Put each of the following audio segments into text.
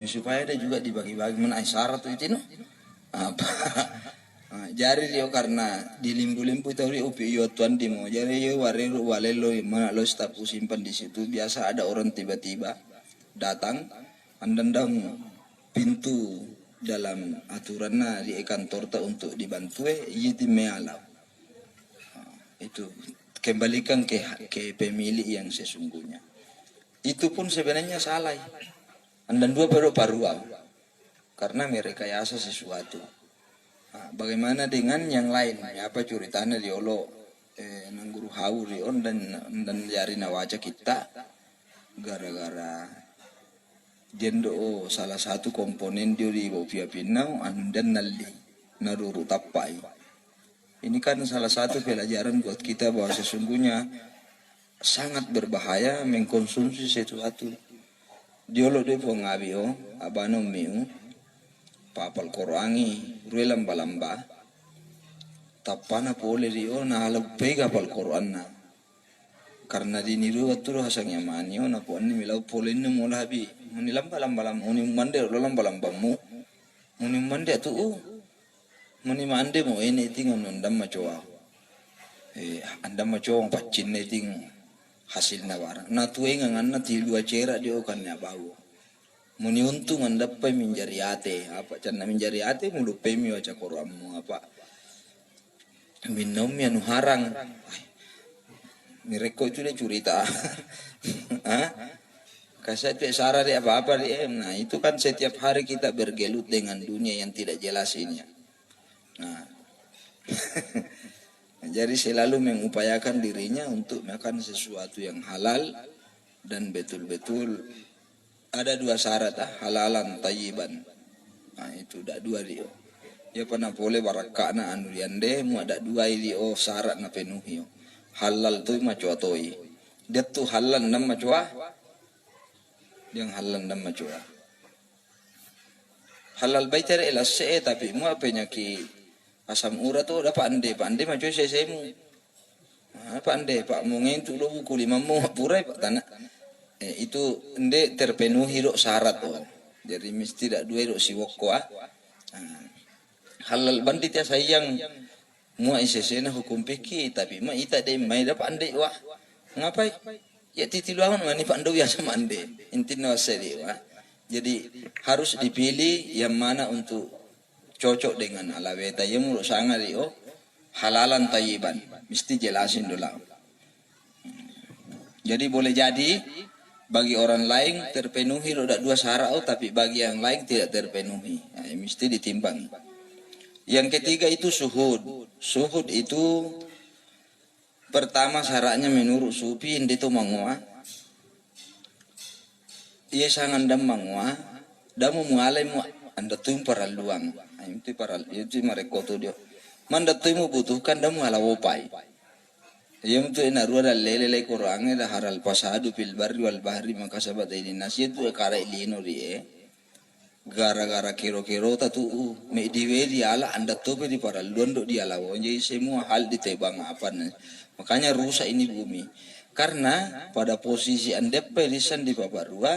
supaya ada juga dibagi-bagi mana syarat itu no apa jari dia karena di limpu-limpu itu upi yo tuan dimo jari yo warelo walelo mana lo stapu simpan di situ biasa ada orang tiba-tiba datang andandang pintu dalam aturannya di kantor ta untuk dibantu yiti meala itu kembalikan ke pemilik yang sesungguhnya itu pun sebenarnya salah. Dan dua baru paruau karena merekayasa sesuatu. Nah, bagaimana dengan yang lain? Ya, apa ceritanya di olo nangguru hau rion dan jari nawaja kita gara-gara jendo salah satu komponen dia di bopia pinau dan nali naruru tapai. Ini kan salah satu pelajaran buat kita bahwa sesungguhnya sangat berbahaya mengkonsumsi sesuatu. Diolo de pongabio abano miu papal Qur'ani ruelam balamba tapana pole rio na halag pega pal Qur'anna karena diniru waturo hasang yamanyo na po ani milaw pole ni mo labi munilam balam uni mande lolam balambamu uni mande tu muni mande mo ene tingon ndam macoa andam macoa pacin ne ting hasil nawara na tuwe nga na tilua cera dio kan ya bau muni untung anda pa minjari ate apa can na minjari ate mulu pemi waca koramu apa minom ya nuharang mireko itu dia curita kasih tu sara dia apa dia nah itu kan setiap hari kita bergelut dengan dunia yang tidak jelas ini nah jadi selalu mengupayakan dirinya untuk makan sesuatu yang halal dan betul-betul ada dua syarat halalan tayyiban. Nah itu dak dua dia. Ya pernah boleh barakana anu yande mu ada dua dia syarat na penuhi. Halal tu macam toi. Dia tu halal nam macam yang halal nam macam. Halal baitar ila se tapi mu apa nyaki asam urat tu ada pandai macam sesemu. Pandai pak mungkin tu lo buku lima mu purai pak tanah. Itu ende terpenuhi rok syarat oh. Jadi mesti tidak dua rok siwoko halal bandit ya sayang mu isesena hukum fikih tapi ma ita de mai dapat ande wah. Ngapai? Ya titiluangan mani pandu ya sama ande. Intina wasedi wah. Jadi harus dipilih yang mana untuk cocok dengan alaweta yang menurut sangat rio halalan tayyiban mesti jelasin dulu. Jadi boleh jadi bagi orang lain terpenuhi roda dua syarat tapi bagi yang lain tidak terpenuhi nah, mesti ditimbang. Yang ketiga itu suhud itu pertama syaratnya menurut sufi itu mangwa ia sangat dam mangwa damu mengalai mu anda tuh paraluang itu mereka tu dia manda tu mu butuhkan damu halawopai yang tu ina ruada lele Qur'an ida haral pasadu fil barri wal bahri maka sabat ini nasi tu kara ilino rie gara-gara kiro-kiro tatu me diwe di ala anda tu di paraluan dok di ala jadi semua hal ditebang apa makanya rusak ini bumi karena pada posisi anda perisan di Pabarua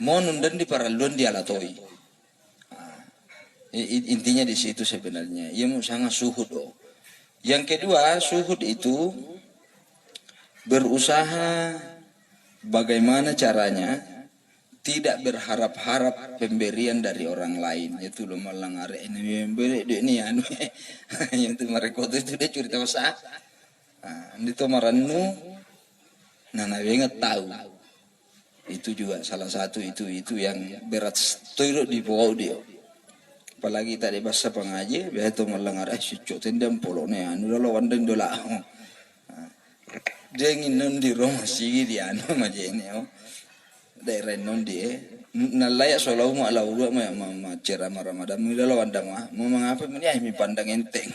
monun dan di paraluan di ala toi. Intinya di situ sebenarnya ia sangat suhud oh. Yang kedua suhud itu berusaha bagaimana caranya tidak berharap-harap pemberian dari orang lain itu lo malang are ini memberi ini anu yang itu mereka itu dia cerita usah itu maranu nana ingat tahu itu juga salah satu itu yang berat turut di bawah dia. Apalagi tadi bahasa pengaji, biasa tu malang arah cucuk tendam polone anu lalu wandeng dola. Dia ingin di rumah sih dia anu macam ni daerah non dia. Nalaya solau mu ala ulu ma ceramah Ramadan mu lalu wandang mau mengapa mu ni mi pandang enteng.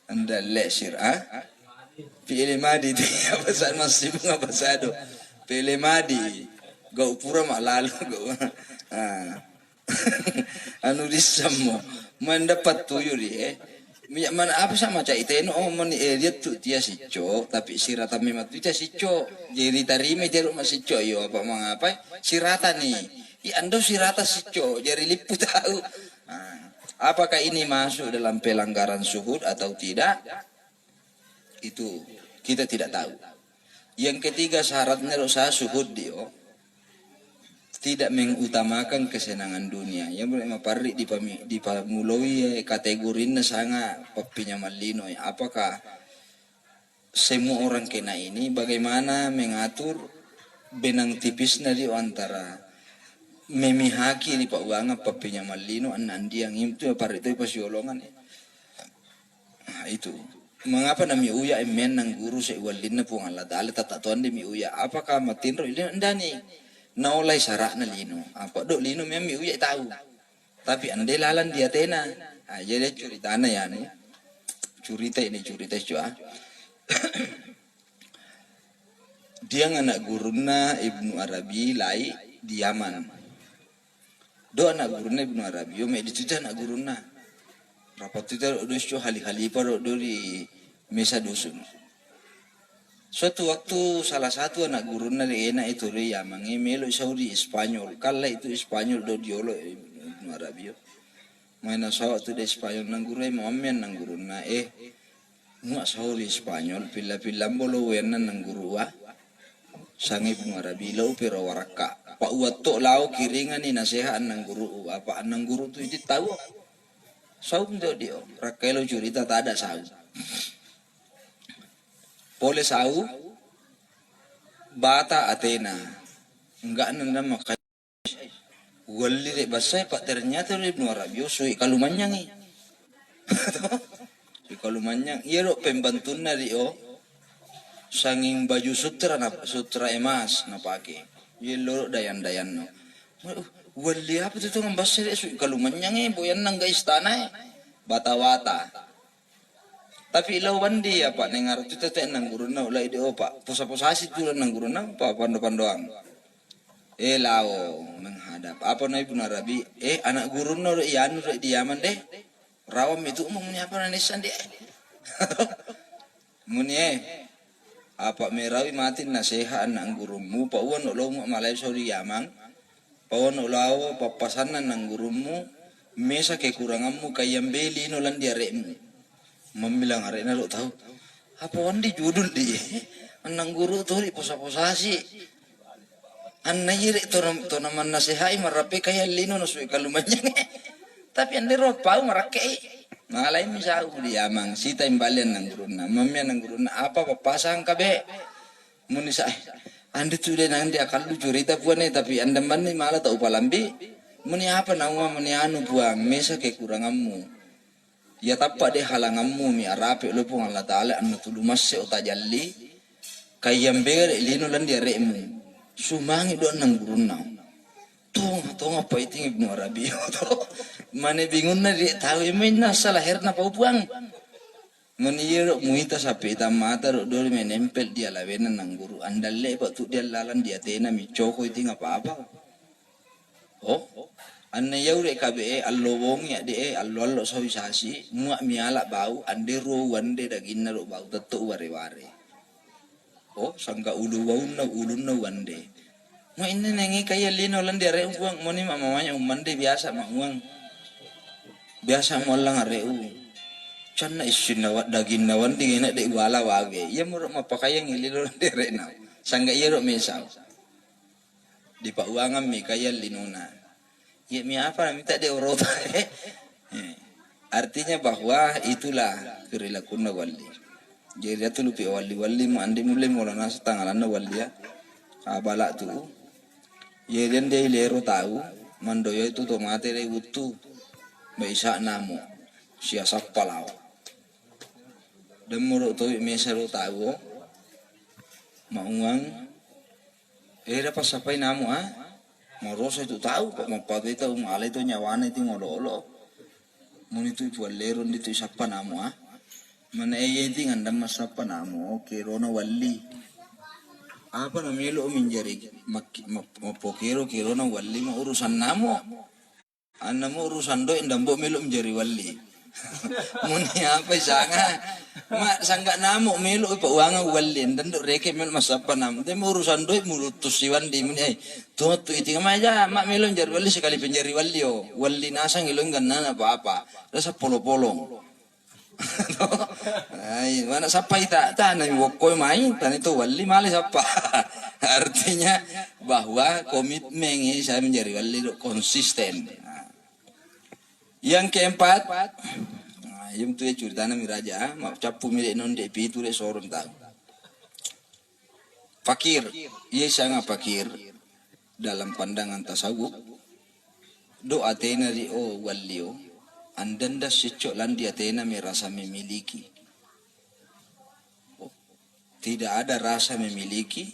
Anda lesir pilih madi dia pasal masih mengapa sado. Pilih madi gau pura malalu gau. Anu disamo mendapat tuyul mana apa sama cak itu man dia tu dia sico tapi sirata memang tu dia sico jadi tarime dia rumah sico yo apa mengapa sirata nih Ando sirata sico, jadi lipu tahu. Nah, apakah ini masuk dalam pelanggaran syuhud atau tidak? Itu kita tidak tahu. Yang ketiga syaratnya dosa syuhud dia tidak mengutamakan kesenangan dunia. Yang boleh maparri di pamuloi kategorinya sangat papinya malino. Apakah semua orang kena ini? Bagaimana mengatur benang tipisnya di antara memihaki di pak uanga papinya malino anandi yang itu parri itu pasiolongan. Nah, itu. Mengapa nami uya emen nang guru seiwalina pung Allah Ta'ala tatatuan demi uya? Apakah matinro ini ndani? Naulai sarak na lino. Apa dok lino memang mi uya tahu. Tapi ande lalan dia tena. Ah, jadi ceritanya ya nih. Cerita cua. Dia anak guruna Ibnu Arabi lai di Yaman. Do anak guruna Ibnu Arabi, yo me dituja anak guruna. Rapat itu do hali-hali pada do di mesa dusun. Suatu waktu salah satu anak guruna di enak itu di Yaman, melo saudi Spanyol. Kala itu Spanyol do diolo Ibnu Arabi. Main sawa tu di Spanyol nang guru mamen nang guruna muak saudi Spanyol pila-pila bolo wena nang guru wa. Sang Ibnu Arabi lau pero waraka. Pak uato lau kiringan ni nasihat nang guru apa nang guru tu itu tahu. Saum do dia. Rakelo cerita tak ada saum. Pole sau bata Athena. Enggak nanda makai. Wali re basai pak ternyata Ibnu Arabi sui kalumanyang ni. Sui kalumanyang. Iya ro pembantuna dio. Sanging baju sutra emas na pakai. Yelo dayan-dayan no. Wali apa itu ngambas sih kalumanyang boyan nang ga istana bata-bata. Tapi ilawan dia pak nengar itu tete nang guru na ulai dia pak posa-posasi tu nang guru na pak pando-pandoang. Lao menghadap apa na Ibnu Arabi anak guru na ianu di Yaman deh. Rawam itu umumnya apa nanisan deh. Muni apa merawi mati nasihat nang gurumu pa uwan ulo mo malay sorry Yaman. Pawan ulaw papasanan ng gurumu mesa kekuranganmu kayang beli no lang diaremu mamilang are na lo tahu apa wandi judul di anang guru to di posa-posasi an nayiri to naman nasihai marapi kaya lino no sui kalumanya tapi ande ro pau marake malay misau di Amang sita imbalian ng guru na mamya ng guru na apa papasang kabe munisa andi tu de nang dia kalau cerita puan tapi anda mani malah tak upalambi muni apa nawa muni anu buang mesa kekuranganmu ya tapak de halanganmu mi arape lo pun Allah Taala anu tulu masse utajalli kayam bere lino lan dia remu sumangi do nang guruna tong apa itu Ibnu Arabi to mane bingung na di tahu mina salah herna pau buang meniro muita sapi mata ro dori menempel dia lawena nang guru andalle pak tu dia lalan dia tena mi choko itu apa anne yaure kabe allo wong ya de allo sawisasi muak miala bau ande ro wande daginna ro bau tettu ware-ware sangka ulu wauna ulunna wande mo inne nangi kaya lino lan dia re buang moni mamanya umande biasa uang biasa molang areu Cana isin nawat daging nawan di ngena de wala wage. Ia muruk mapakayang ililo dere na. Sangga iya ro mesau. Di pak uangan mi kaya linuna. Ya mi apa minta de orota. Artinya bahwa itulah perilaku wali. Jadi itu lupi wali mu andi mulai mulana setangalan wali ya. Abala tu. Jadi dia lero tahu mandoyo itu tomate re utu. Baisa namu. Siasap palau. Dan muruk tu mesa ro tahu mauang dapat sampai namu marosa itu tahu kok mapati tahu malay itu nyawana itu ngolo-olo mun itu bualeron dito isapa namu mana itu ngandam masapa namu kirona wali apa namilo minjari mapokiro kirona wali mau urusan namu anamu urusan do indambo milo menjadi wali Muni apa sanga ma sangga namo melo pa uanga walin dan do reke mel masapa nam te urusan doi mulutus siwan di muni to iti ma ja ma melo jar wali sekali penjari wali yo wali nasang ilong ganna apa rasa polo-polo. Ay mana sapa ita ta na wokoy mai tan itu wali mali sapa. Artinya bahwa komitmen ini saya menjadi wali konsisten. Yang keempat, yung tuh cerita nami raja, mak capu milik non depi itu dek sorong tahu. Fakir, ia sangat fakir dalam pandangan tasawuf. Do atena di walio, andanda secok landi atena merasa memiliki. Tidak ada rasa memiliki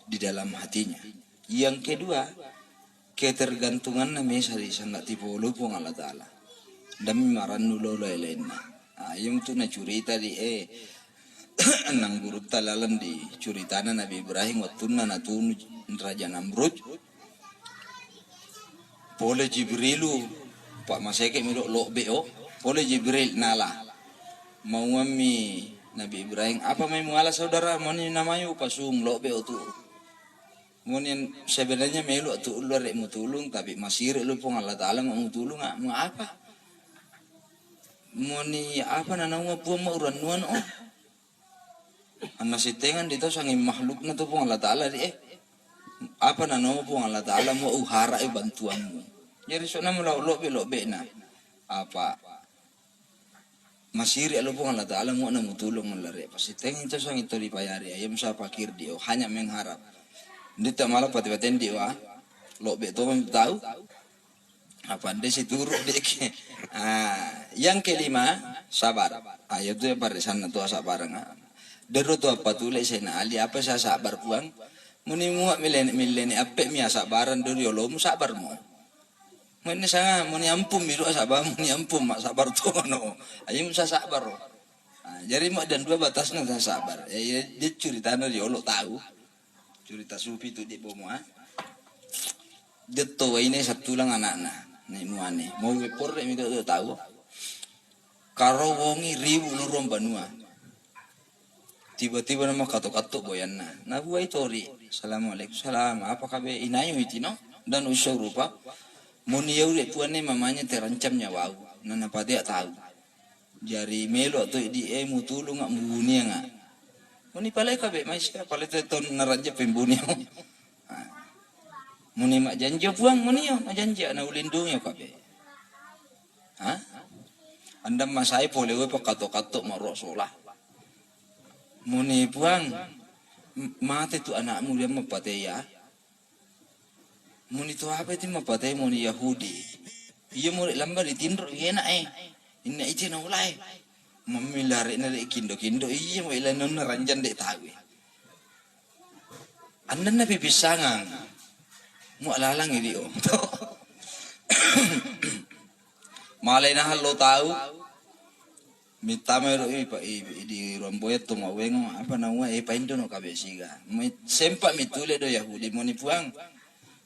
di dalam hatinya. Yang kedua, ketergantungan na mesa di sana tipo lupong Allah Ta'ala. Dami maran nulo lain-lainna. Yung tu na curita di nang guru talalan di curitana Nabi Ibrahim waktu na natun Raja Namrud. Pole Jibrilu Pak Maseke milo lo beo. Pole Jibril nala. Mau ngami Nabi Ibrahim apa may muala saudara mo ni namayo pasung lo beo tu. Mungkin sebenarnya melu tu ulur mau tulung tapi masih lu pun Allah Taala mau tulung mau apa? Muni apa nana mau puang mau ranuan anak si tengan di tahu sangi makhluk na tu pun Allah Taala apa nana mau puang Allah Taala mau uhara bantuanmu. Jadi soalnya mau lo be na apa? Masih lu pun Allah Taala mau namu tulung melare pasti tengan itu sangi tu dipayari ayam sa pakir dia hanya mengharap. Dita malah pati-patin dia lo beto tahu apa ande si turuk dek. Yang kelima sabar. Ayat tu barisan tu sabar nga. Dero tu apa tulis na ali apa sa sabar puang. Muni muak mileni ape mi sabaran duri lo mu sabar mo. Muni sanga muni ampum miru sabar muni ampum mak sabar tu no. Ayam sa sabar. Jadi mak dan dua batasnya sa sabar. Ya dia cerita no dia lo tahu. Cerita sufi itu di bawah. Dia tahu ini satu lang anak-anak. Nih muane. Mau wepor deh minta tahu. Karo wongi ribu nurung banua. Tiba-tiba nama kato-kato boyanna. Nah buai tori. Assalamualaikum salam. Apa kabe inayu itu no? Dan usah rupa. Muni yau deh puane mamanya terancam nyawau. Nana pada tahu. Jari melo tu di mutulu ngak mubuni ngak. Muni palai kabe maisya palai teton naranja pembuni. Muni mak janji puang muni yo mak janji na ulindung yo kabe. Anda masai pole we pakato-kato marosolah. Muni puang mate tu anakmu dia mapate ya. Muni tu apa itu mapate muni Yahudi. Iya murid lambar ditindro enak Ini itu na ulai. Memilare na kindo-kindo iya mo ilan nun naranjan dek tahu. Anda na pipisangan. Mo alalang ini Malay na halo tahu. Mitama ro di romboyet to mawengo apa na wa paindo no kabesiga. Sempa mitule do Yahudi mo ni puang.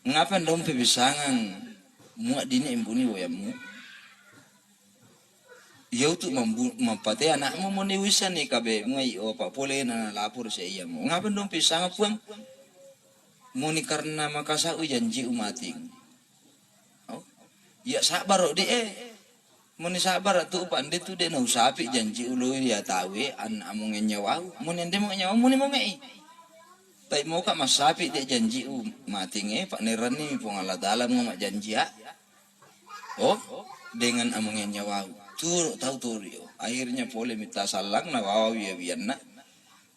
Ngapa ndom pipisangan mo dini imbuni woyamu. Yau tu mempate anakmu mau niwisan ni kabe ngai apa boleh na lapor saya iya mu ngapain dong pisang puang mau ni karena makasa janji umating ya sabar mau ni sabar tu pandai tu dia nau sapi janji ulu dia tahu anak mau nyawa mau ni dia mau nyawa mau ni mau ngai tapi mau kak mas sapi dia janji umating pak neran ni pengalat dalam mau janji ya dengan among nyawa Turu tahu turu akhirnya boleh minta salang na wawi bianna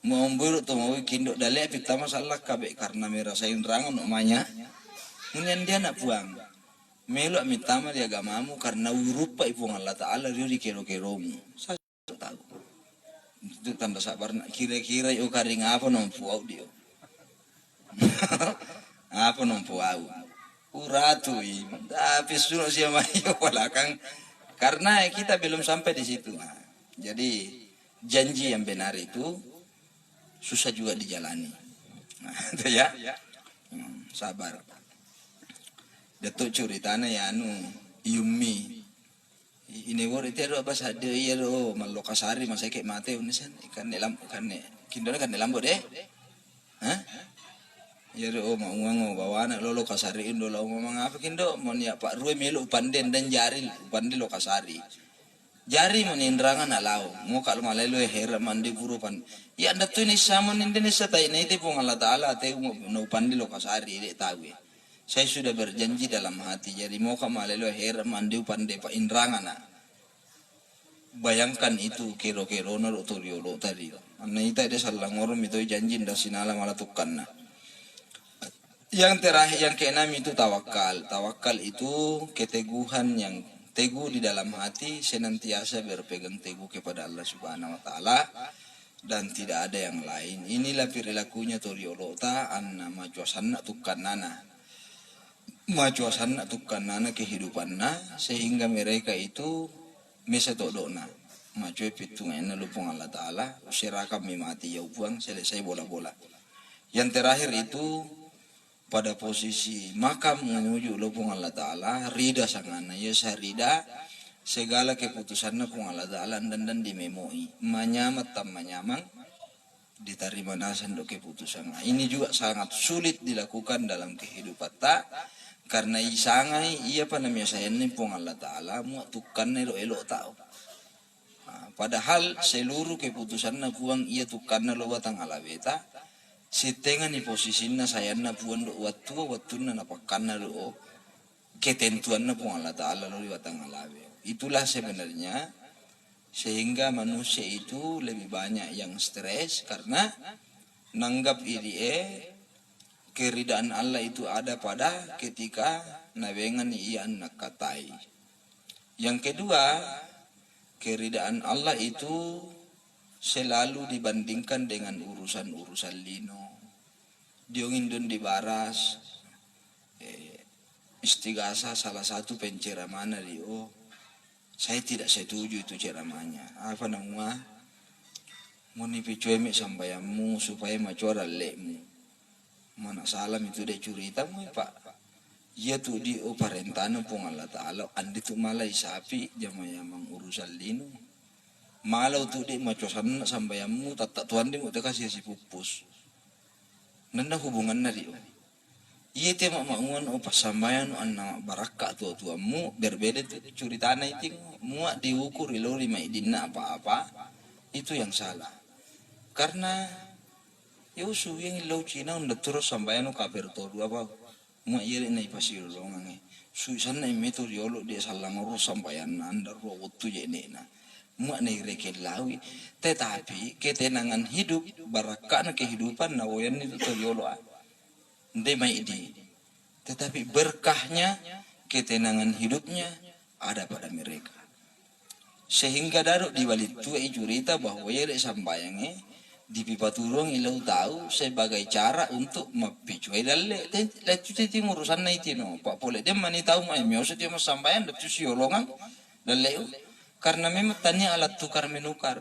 mau buruk tu mau kindo dale pita masalah kabe karena merasain rangan namanya kemudian dia nak puang melu minta ma dia agamamu karena urupa ibu Allah Taala dia dikero-keromu saya tahu itu tanda sabar kira-kira yo karing apa nompu au dia apa nompu au uratu tapi suruh siapa yo walakang karena kita belum sampai di situ. Jadi janji yang benar itu susah juga dijalani. Itu ya. Sabar. Datuk ceritanya ya Yumi. inewor ite ro apa sade iya ro malokasari masake mate unisan ikan nelam ikan ne kindona kan nelam de ha iya ro maungango bawana lolo kasari indo lo mga apa kindo mon ya pak ruwe melu panden dan jari pande lokasari jari menindrangan alau mo kal malelo hera mandi burupan ya anda tu ni samon Indonesia tai nei te pong Allah taala te no pande lokasari de tawe saya sudah berjanji dalam hati jadi mau ka malelo hera mandi pande pa indrangan na bayangkan itu kero-kero na rotoriolo tadi anna ita de sallangorom itu janji nda sinala malatukan na yang terakhir yang keenam itu tawakal. Tawakal itu keteguhan yang teguh di dalam hati senantiasa berpegang teguh kepada Allah Subhanahu wa taala dan tidak ada yang lain. Inilah perilakunya toriolota anna majuasanna tukkanana. Majuasanna tukkanana kehidupanna sehingga mereka itu mesetodona. Majue pitungena lupung Allah taala usiraka mimati yaupuang selesai bola-bola. Yang terakhir itu pada posisi makam menuju lupung Allah Ta'ala rida sangana ya sarida segala keputusannya pung Allah Ta'ala dan dimemoi manyamat tam manyamang diterima nasan do keputusan ini juga sangat sulit dilakukan dalam kehidupan tak karena isangai iya panamnya saya ini pung Allah Ta'ala mu tukan elo elo tau padahal seluruh keputusannya puang iya tukan lo batang ala beta sitengan ni posisinya saya na puan do waktu na napakan na do ketentuan na pun Allah Taala lo liwatang alawe itulah sebenarnya sehingga manusia itu lebih banyak yang stres karena nanggap iri keridaan Allah itu ada pada ketika nabengan ian nakatai yang kedua keridaan Allah itu selalu dibandingkan dengan urusan-urusan lino. Diongin dun dibaras, istigasa salah satu penceramana Rio. Saya tidak setuju itu ceramahnya. Apa namanya? Muni picueme sambayamu supaya macora lemu. Mana salam itu de curita mu Pak. Ya tu di parentana pung Allah Taala andi tu malai sapi jamayamang urusan lino. Malau tu di macosan sambayamu tatak tuan di mau kasih si pupus. Nanda hubungan nari. Iya te maungan pas sambayan anna baraka tuamu berbeda tu curitana itu muak diukur ilori mai dinna apa-apa itu yang salah. Karena Yosu yang ilau Cina unda terus sambayan kafir tu apa muak iya nai pasir longange. Suisan nai metu riolo dia salang urus sambayan anda ro waktu je nena. Muak negreke lawi tetapi ketenangan hidup barakana kehidupan nawayan itu teriolo ndai mai di tetapi berkahnya ketenangan hidupnya ada pada mereka sehingga daruk di balik tu cerita bahwa ya sambayange di pipaturong ilau tahu sebagai cara untuk mapicuai dalle letu timur urusan na itino pak pole dia mani tahu mai miose dia sambayan letu siolongan dalle karena memang tanya alat tukar menukar.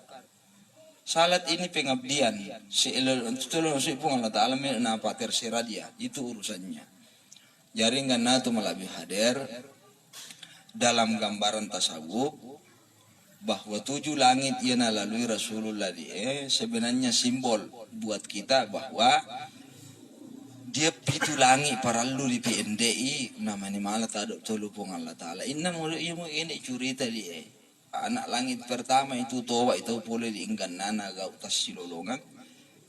Salat ini pengabdian. Si elol si pun Allah Taala menapa terserah dia. Itu urusannya. Jaringan natu malabi hadir dalam gambaran tasawuf bahwa 7 langit yang lalui Rasulullah sebenarnya simbol buat kita bahwa dia pitu langit parallu di PNDI namanya malah tak ada tolong Allah Taala. Inna mulut ini cerita dia. Anak langit pertama itu towa itu boleh diinggan nana gau tas silolongan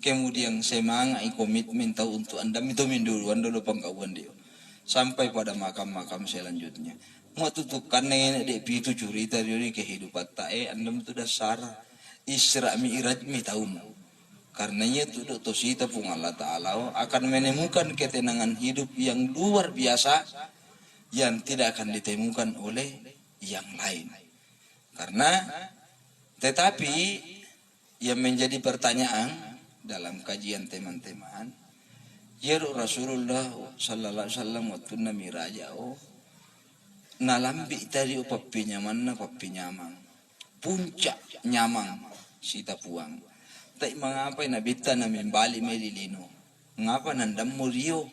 kemudian semangat komitmen tahu untuk anda itu duluan dulu penggauan dia sampai pada makam-makam selanjutnya mau tutupkan nenek dek itu cerita dari kehidupan tae anda itu dasar Isra Mi'raj mi tahu karenanya itu tosita pun Allah Taala akan menemukan ketenangan hidup yang luar biasa yang tidak akan ditemukan oleh yang lain. Karena tetapi yang menjadi pertanyaan dalam kajian teman-teman ya Rasulullah sallallahu alaihi wasallam waktu Mi'raj nalambi tadi papi nyaman puncak nyamang sita puang tak mengapa nabita namin bali melilino ngapa nandam murio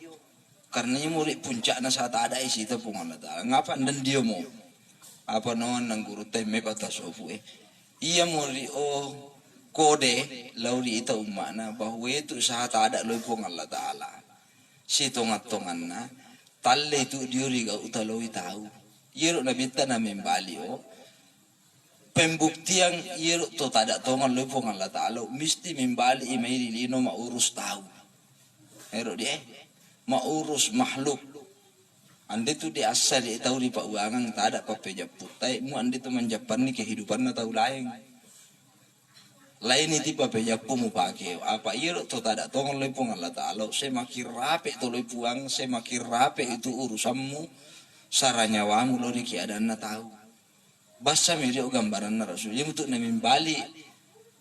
karena murid puncak na saat ada sita puang Allah Taala ngapa dan dia mau apa non nang guru teme pata sofu iya muri o kode lauri ita umana bahwa itu saat ada loipong Allah Ta'ala si tongat-tongan na talle itu diuri ga utaloi tahu yero na bitta na membali o pembuktian yero to tada tongan loipong Allah Ta'ala misti membali imairi lino maurus tahu yero dia maurus makhluk ande tu di asal dia tahu di pak uangan tak ada apa pejaput tapi mu ande tu menjapan ni kehidupan na tahu lain itu pa pejapu mu pakai apa iya tu tak ada tongon lepung Allah Ta'ala semakin rapi tu lepuang semakin rapi itu urusanmu saranyawamu lo di keadaan na tahu basa mirio gambaran na rasul yang untuk namimbali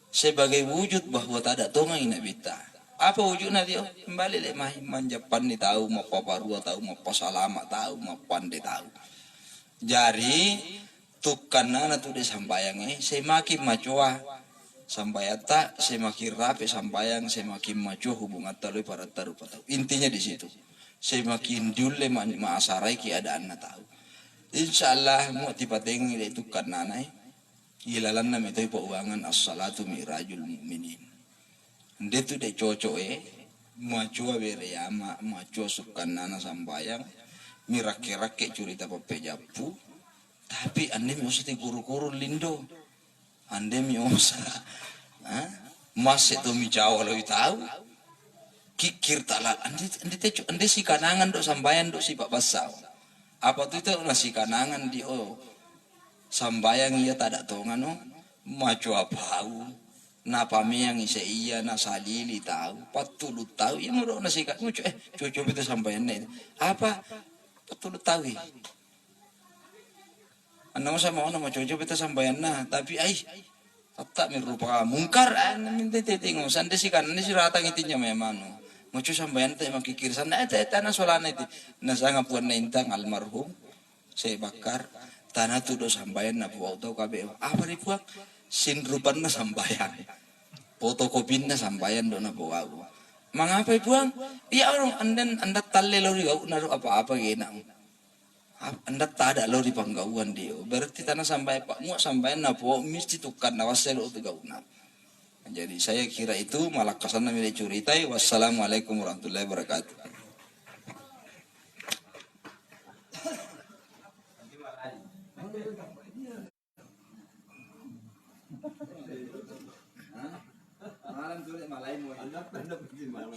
sebagai wujud bahwa tak ada tongan ina bita apa wujudnya dia kembali le mah manjapan ni tahu mau paparua tahu mau pasalama tahu mau pande tahu jari tukana na tu disampaiannya semakin macoa sampai tak semakin rapi sampai semakin maju hubungan talui para taruh intinya di situ semakin dule maasarai keadaan na tahu insyaallah mu tipateng itu karena nai ilalan na metoi pauangan as-salatu mirajul mu'minin ande tu de cocok maju bere ama maju sukan nana sambayang mirake-rake curita pepejapu tapi ande mi usah guru-guru lindo ande mi usah mas itu mi jawa lo tahu kikir talak ande si kanangan do sambayan do si pak basau apa tu itu nasi kanangan di sambayang iya tak ada tongan maju apa napa yang isa iya na salili tahu patulut tahu ya mau nasi kan cucu itu sampai nih apa patulut tahu anda sama orang mau cucu itu sampai nah tapi tak merupakan mungkar minta tengok sande si kan ini si rata ngitinya memang mau cucu sampai ente mau kikir sana tanah solana itu nasa ngapuan nentang almarhum saya bakar tanah tu do sampai na buat tahu kabe apa dibuat sinrupan na sambayan fotokopi na sambayan do na bawa mengapa buang iya orang anda talle lori gau naruh apa-apa gina anda tak ada lori panggauan dia berarti tanah sampai pak mu sambayan na bawa mesti tukar nawasel itu gau na jadi saya kira itu malah kesana milih curitai wassalamualaikum warahmatullahi wabarakatuh. Malam tu malai mu. Anda pergi malam.